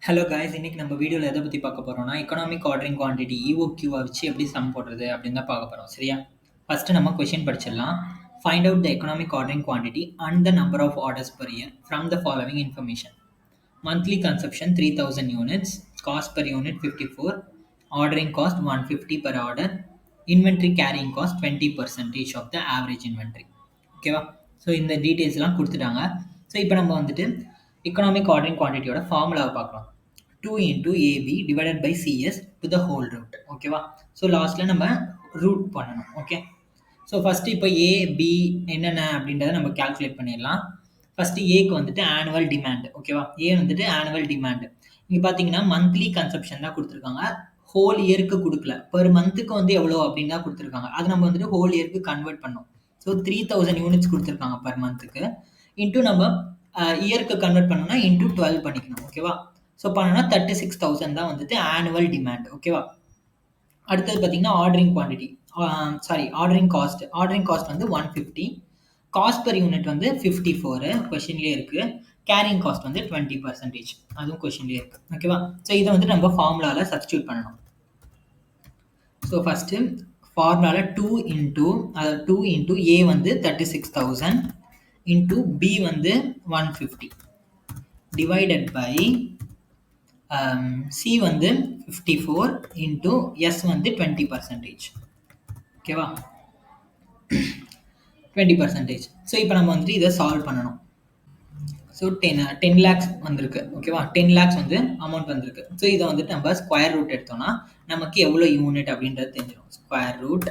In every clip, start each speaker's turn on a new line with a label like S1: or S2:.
S1: Hello guys, இன்னைக்கு நம்ம வீடியோவில் எதை பற்றி பார்க்க போகிறோம்னா எக்கனாமிக் ஆர்டரிங் குவான்டிட்டி இஓக்யூவை வச்சு எப்படி சம் போடுறது அப்படின்னு தான் பார்க்க போகிறோம். சரியா? ஃபஸ்ட்டு நம்ம கொஷின் படிச்சிடலாம். Find out the economic ordering quantity and the number of orders per year from the following information. Monthly consumption 3000 units, cost per unit 54, ordering cost 150 per order, inventory carrying cost 20% of the average inventory. ஓகேவா? So இந்த டீட்டெயில்ஸ்லாம் கொடுத்துட்டாங்க. So இப்போ நம்ம வந்துட்டு economic ordering குவான்டிட்டியோட ஃபார்முலாவை பார்க்கலாம். 2 into AB divided by CS to the whole root. ஓகேவா? ஸோ லாஸ்ட்டில் நம்ம ரூட் பண்ணணும். ஓகே, ஸோ ஃபஸ்ட்டு இப்போ ஏ பி என்னென்ன அப்படின்றத நம்ம கேல்குலேட் பண்ணிடலாம். ஃபஸ்ட்டு ஏக்கு வந்துட்டு ஆனுவல் டிமாண்ட். ஓகேவா? ஏ வந்துட்டு ஆனுவல் டிமாண்ட். இங்கே பார்த்தீங்கன்னா மந்த்லி கன்சப்ஷன் தான் கொடுத்துருக்காங்க, ஹோல் இயருக்கு கொடுக்கல. பெர் மந்த்துக்கு வந்து எவ்வளோ அப்படின்னு தான் கொடுத்துருக்காங்க. அது நம்ம வந்துட்டு ஹோல் இயருக்கு கன்வெர்ட் பண்ணோம். ஸோ 3000 யூனிட்ஸ் கொடுத்துருக்காங்க பர் மந்த்துக்கு. இன்ட்டு நம்ம இயருக்கு கன்வெர்ட் பண்ணோம்னா இன்ட்டு 12 பண்ணிக்கணும். ஓகேவா? ஸோ பண்ணோன்னா 36,000 தான் வந்துட்டு ஆனுவல் டிமாண்ட். ஓகேவா? அடுத்தது பார்த்தீங்கன்னா ordering quantity, ordering cost. Ordering cost வந்து 150, காஸ்ட் per யூனிட் வந்து 54 கொஷின்லேயே இருக்குது. கேரிங் காஸ்ட் வந்து 20%, அதுவும் கொஷின்லேயே இருக்குது. ஓகேவா? ஸோ இதை வந்து நம்ம ஃபார்முலாவில் சப்ஸ்டியூட் பண்ணணும். ஸோ ஃபஸ்ட்டு ஃபார்முலாவில் 2 இன்ட்டு ஏ வந்து 36,000 இன்ட்டு பி வந்து 150 டிவைடட் பை சி வந்து 54 இன்ட்டு எஸ் வந்து 20%. ஓகேவா? 20%. ஸோ இப்போ நம்ம வந்துட்டு இதை சால்வ் பண்ணணும். ஸோ 10 lakhs வந்திருக்கு. ஓகேவா? 10 lakhs வந்து அமௌண்ட் வந்திருக்கு. ஸோ இதை வந்துட்டு நம்ம ஸ்கொயர் ரூட் எடுத்தோம்னா நமக்கு எவ்வளோ யூனிட் அப்படின்றது தெரிஞ்சிடும். Square root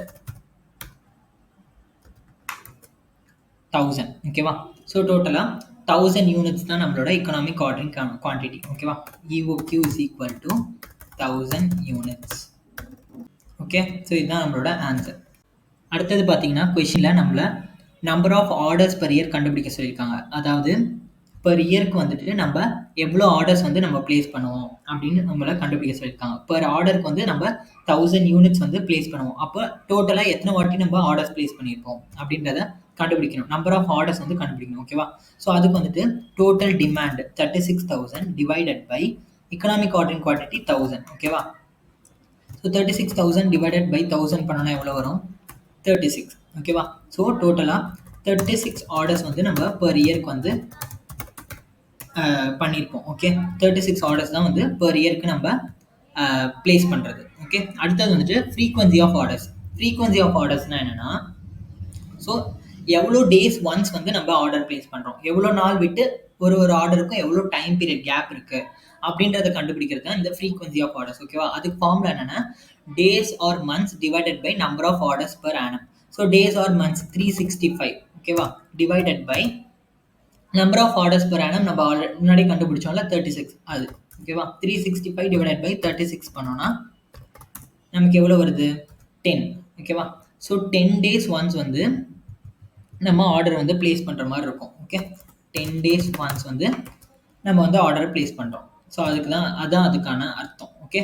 S1: 1000. ஓகேவா? ஸோ டோட்டலாக 1000 யூனிட்ஸ் தான் நம்மளோட எக்கனாமிக் ஆர்டரிங் குவான்டிட்டி. ஓகேவா? EOQ is equal to 1000 units. Okay, so இதுதான் நம்மளோட ஆன்சர். அடுத்தது பார்த்தீங்கன்னா கொஷினில் நம்மளை number of orders per year கண்டுபிடிக்க சொல்லியிருக்காங்க. அதாவது per இயருக்கு வந்துட்டு நம்ம எவ்வளோ ஆர்டர்ஸ் வந்து நம்ம பிளேஸ் பண்ணுவோம் அப்படின்னு நம்மளை கண்டுபிடிக்க சொல்லியிருக்காங்க. பர் ஆர்டருக்கு வந்து நம்ம 1000 யூனிட்ஸ் வந்து பிளேஸ் பண்ணுவோம். அப்போ டோட்டலாக எத்தனை வாட்டி நம்ம ஆர்டர்ஸ் பிளேஸ் பண்ணியிருப்போம் அப்படின்றத கண்டுபிடிக்கணும். நம்பர் ஆஃப் ஆர்டர்ஸ் வந்து கண்டுபிடிக்கணும். ஓகேவா? ஸோ அதுக்கு வந்துட்டு total demand 36,000 divided by economic ordering quantity 1000. ஓகேவா? ஸோ 36,000 டிவைடட் பை 1000 பண்ணோன்னா எவ்வளோ வரும்? 36. ஓகேவா? ஸோ டோட்டலாக 36 ஆர்டர்ஸ் வந்து நம்ம பர் இயருக்கு வந்து பண்ணியிருப்போம். ஓகே, 36 ஆர்டர்ஸ் தான் வந்து பர் இயருக்கு நம்ம பிளேஸ் பண்ணுறது. ஓகே, அடுத்தது வந்துட்டு frequency of orders. Frequency of ஆர்டர்ஸ்னால் என்னென்னா, ஸோ எவ்வளோ டேஸ் ஒன்ஸ் வந்து நம்ம ஆர்டர் பிளேஸ் பண்ணுறோம், எவ்வளோ நாள் விட்டு ஒரு ஆர்டருக்கும் எவ்வளோ டைம் பீரியட் கேப் இருக்குது அப்படின்றத கண்டுபிடிக்கிறது தான் இந்த ஃப்ரீக்வன்சி ஆஃப் ஆர்டர்ஸ். ஓகேவா? அதுக்கு ஃபார்முலா என்னென்னா days or months divided by number of orders per annum. So days or months 365. ஓகேவா? Divided by number of orders per annum நம்ம முன்னாடி கண்டுபிடிச்சோம்ல 36, அது. ஓகேவா? 365 டிவைடட் பை 36 பண்ணோன்னா நமக்கு எவ்வளோ வருது? 10. ஓகேவா? ஸோ 10 days ஒன்ஸ் வந்து நம்ம ஆர்டர் வந்து பிளேஸ் பண்ணுற மாதிரி இருக்கும். ஓகே, 10 days ஒன்ஸ் வந்து நம்ம வந்து ஆர்டரை பிளேஸ் பண்ணுறோம். ஸோ அதுதான் அதுக்கான அர்த்தம். ஓகே,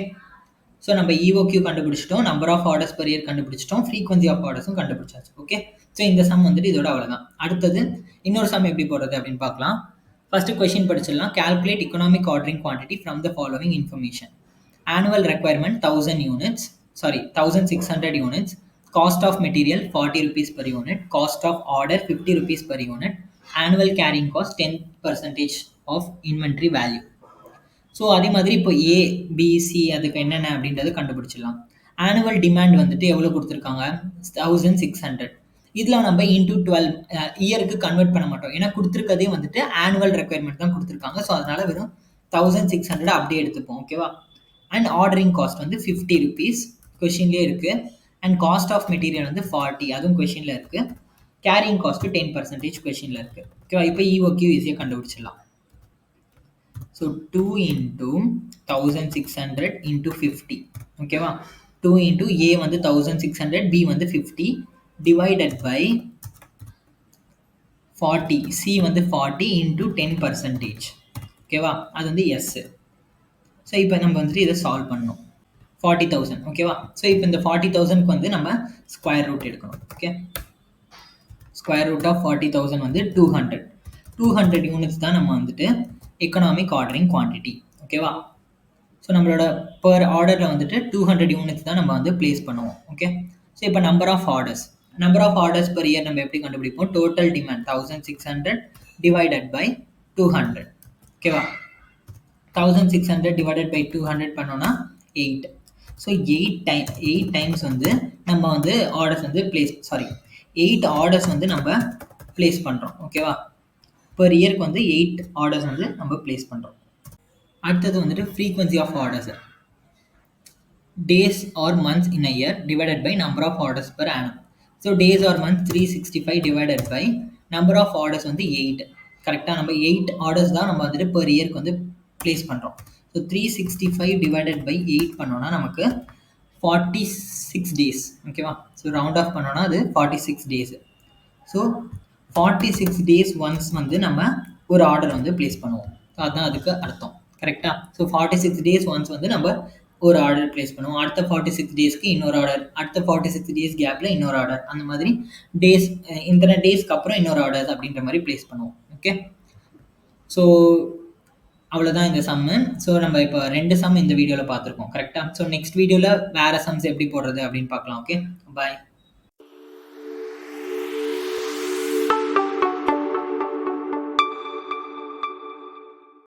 S1: ஸோ நம்ம இஓக்யூ கண்டுபிடிச்சிட்டோம், number of orders per year கண்டுபிடிச்சிட்டோம், ஃப்ரீக்வன்சி ஆஃப் ஆர்டர்ஸும் கண்டுபிடிச்சாச்சு. ஓகே, ஸோ இந்த சம் வந்துட்டு இதோட அவ்வளோதான். அடுத்தது இன்னொரு சம் எப்படி போடுறது அப்படின்னு பார்க்கலாம். ஃபஸ்ட்டு கொஷின் படிச்சிடலாம். Calculate economic ordering quantity from the following information. Annual requirement 1000 units, 1600 units, cost of material 40 rupees per unit, cost of order 50 rupees per unit, annual carrying cost 10% of inventory value. So அதே மாதிரி இப்போ ABC அதுக்கு என்னென்ன அப்படின்றது கண்டுபிடிச்சிடலாம். Annual demand வந்துட்டு எவ்வளோ கொடுத்துருக்காங்க? 1600. இதில் நம்ம இன்டூ 12 இயருக்கு கன்வெர்ட் பண்ண மாட்டோம், ஏன்னா கொடுத்துருக்கதே வந்துட்டு ஆனுவல் ரெக்யர்மெண்ட் தான் கொடுத்துருக்காங்க. ஸோ அதனால வெறும் 1600 அப்படியே எடுத்துப்போம். ஓகேவா? அண்ட் ஆர்டரிங் காஸ்ட் வந்து 50 rupees கொஷின்லேயே இருக்குது. அண்ட் காஸ்ட் ஆஃப் மெட்டீரியல் வந்து 40, அதுவும் கொஷினில் இருக்குது. கேரிங் காஸ்ட்டு 10% கொஷினில் இருக்குது. ஓகேவா? இப்போ இஓக்யூ ஈஸியாக கண்டுபிடிச்சிடலாம். So 2 into 1600 into 50. ஓகேவா? 2 into A வந்து 1600, B வந்து 50 divided by 40, C வந்து 40 into 10%. ஓகேவா? அது வந்து S. ஸோ இப்போ நம்ம வந்துட்டு இதை சால்வ் பண்ணணும். 40,000. ஓகேவா? ஸோ இப்போ இந்த 40,000க்கு வந்து நம்ம ஸ்கொயர் ரூட் எடுக்கணும். ஓகே, ஸ்கொயர் ரூட் ஆஃப் 40,000 வந்து 200 யூனிட்ஸ் தான் நம்ம வந்துட்டு எக்கனாமிக் ஆர்டரிங் குவான்டிட்டி. ஓகேவா? ஸோ நம்மளோட பெர் ஆர்டரில் வந்துட்டு 200 யூனிட்ஸ் தான் நம்ம வந்து ப்ளேஸ் பண்ணுவோம். ஓகே. ஸோ இப்போ number of orders per year நம்ம எப்படி கண்டுபிடிப்போம்? Total demand 1600 divided by 200. ஓகேவா? 1600 டிவைடட் பை 200 பண்ணோன்னா 8. ஸோ 8 டைம்ஸ் வந்து நம்ம வந்து ஆர்டர்ஸ் வந்து 8 ஆர்டர்ஸ் வந்து நம்ம ப்ளேஸ் பண்ணுறோம். ஓகேவா? பெர் இயர்க்கு வந்து 8 ஆர்டர்ஸ் வந்து நம்ம ப்ளேஸ் பண்ணுறோம். அடுத்தது வந்துட்டு frequency of orders. Days or months in a year divided by number of orders per annum. So days or months 365 divided by number of orders வந்து 8. கரெக்டாக நம்ம 8 ஆர்டர்ஸ் தான் நம்ம வந்துட்டு பெர் இயர்க்கு வந்து ப்ளேஸ் பண்ணுறோம். ஸோ 365 டிவைடட் பை 8 பண்ணோன்னா நமக்கு 46 டேஸ். ஓகேவா? ஸோ ரவுண்ட் ஆஃப் பண்ணோன்னா அது 46 டேஸ். ஸோ 46 டேஸ் ஒன்ஸ் வந்து நம்ம ஒரு ஆர்டர் வந்து ப்ளேஸ் பண்ணுவோம். ஸோ அதுதான் அதுக்கு அர்த்தம். கரெக்டாக? ஸோ 46 டேஸ் ஒன்ஸ் வந்து நம்ம ஒரு ஆர்டர் ப்ளேஸ் பண்ணுவோம். அடுத்த 46 டேஸ்க்கு இன்னொரு ஆர்டர், அடுத்த 46 டேஸ் கேப்பில் இன்னொரு ஆர்டர், அந்த மாதிரி டேஸ் இத்தனை டேஸ்க்கு அப்புறம் இன்னொரு ஆர்டர்ஸ் அப்படின்ற மாதிரி ப்ளேஸ் பண்ணுவோம். ஓகே. ஸோ அவ்வளோதான் இந்த சம்மு. ஸோ நம்ம இப்போ 2 சம் இந்த வீடியோவில் பார்த்துருக்கோம். கரெக்டாக? ஸோ நெக்ஸ்ட் வீடியோவில் வேறு சம்ஸ் எப்படி போடுறது அப்படின்னு பார்க்கலாம். ஓகே, பாய்.